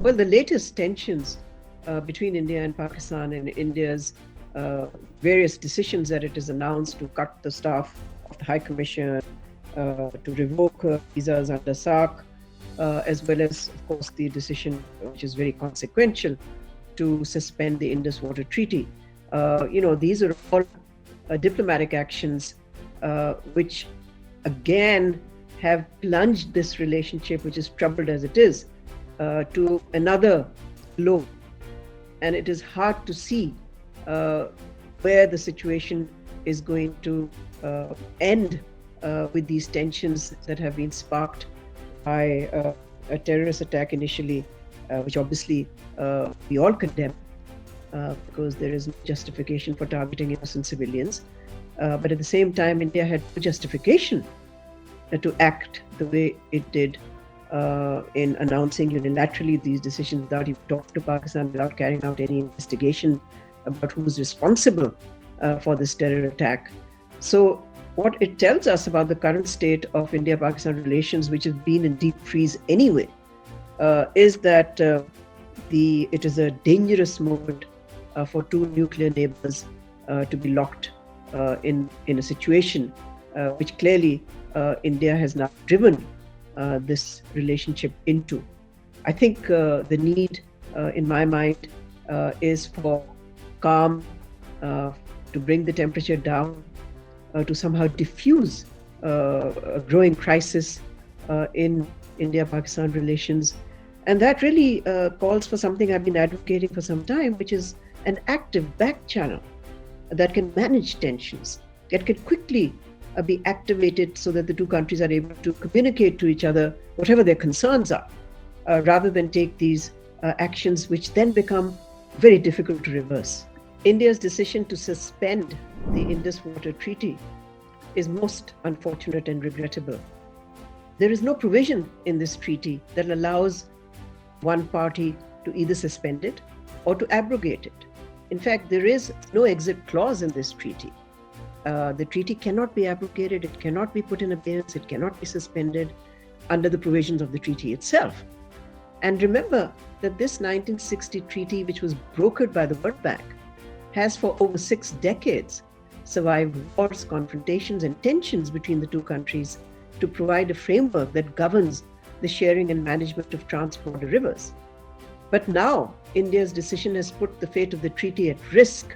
Well, the latest tensions between India and Pakistan, and India's various decisions that it has announced to cut the staff of the High Commission, to revoke visas under SARC, as well as, of course, the decision, which is very consequential, to suspend the Indus Waters Treaty. These are all diplomatic actions which, again, have plunged this relationship, which is troubled as it is, to another low. And it is hard to see where the situation is going to end with these tensions that have been sparked by a terrorist attack initially, which obviously we all condemn, because there is no justification for targeting innocent civilians. But at the same time, India had no justification to act the way it did in announcing unilaterally these decisions without even talking to Pakistan, without carrying out any investigation about who's responsible for this terror attack. So what it tells us about the current state of India-Pakistan relations, which has been in deep freeze anyway, is that it is a dangerous moment for two nuclear neighbors to be locked in a situation which clearly India has now driven this relationship into. I think the need, in my mind, is for calm, to bring the temperature down, to somehow diffuse a growing crisis in India-Pakistan relations. And that really calls for something I've been advocating for some time, which is an active back channel that can manage tensions, that can quickly be activated so that the two countries are able to communicate to each other whatever their concerns are, rather than take these actions which then become very difficult to reverse. India's decision to suspend the Indus Waters Treaty is most unfortunate and regrettable. There is no provision in this treaty that allows one party to either suspend it or to abrogate it. In fact, there is no exit clause in this treaty. The treaty cannot be abrogated, it cannot be put in abeyance, it cannot be suspended under the provisions of the treaty itself. And remember that this 1960 treaty, which was brokered by the World Bank, has for over 6 decades survived wars, confrontations, and tensions between the two countries to provide a framework that governs the sharing and management of trans-border rivers. But now, India's decision has put the fate of the treaty at risk,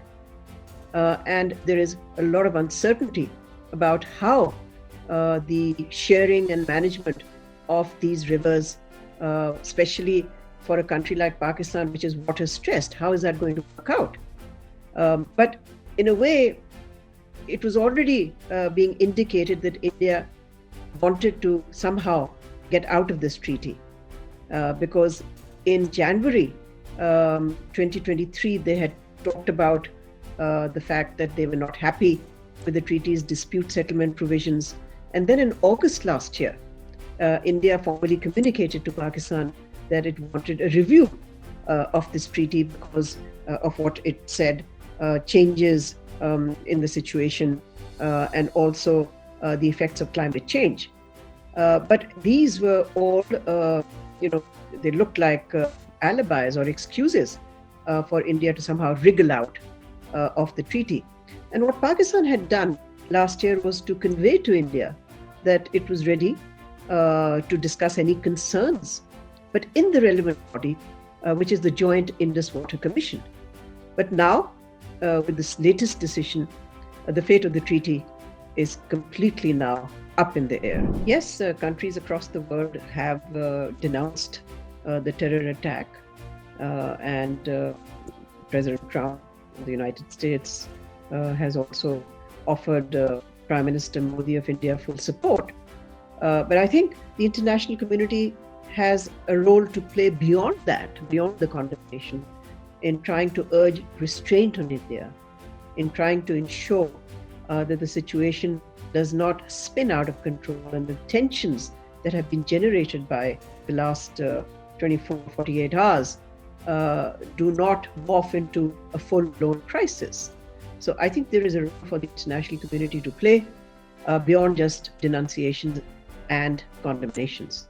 and there is a lot of uncertainty about how the sharing and management of these rivers, especially for a country like Pakistan, which is water stressed, how is that going to work out? But in a way, it was already being indicated that India wanted to somehow get out of this treaty, because in January 2023, they had talked about the fact that they were not happy with the treaty's dispute settlement provisions. And then in August last year, India formally communicated to Pakistan that it wanted a review of this treaty because of what it said changes in the situation and also the effects of climate change. But these were all, they looked like alibis or excuses for India to somehow wriggle out of the treaty. And what Pakistan had done last year was to convey to India that it was ready to discuss any concerns, but in the relevant body, which is the Joint Indus Water Commission. But now, with this latest decision, the fate of the treaty is completely now up in the air. Yes, countries across the world have denounced the terror attack, and President Trump of the United States has also offered Prime Minister Modi of India full support. But I think the international community has a role to play beyond that, beyond the condemnation, in trying to urge restraint on India, in trying to ensure that the situation does not spin out of control and the tensions that have been generated by the last 48 hours do not morph into a full-blown crisis. So I think there is a role for the international community to play beyond just denunciations and condemnations.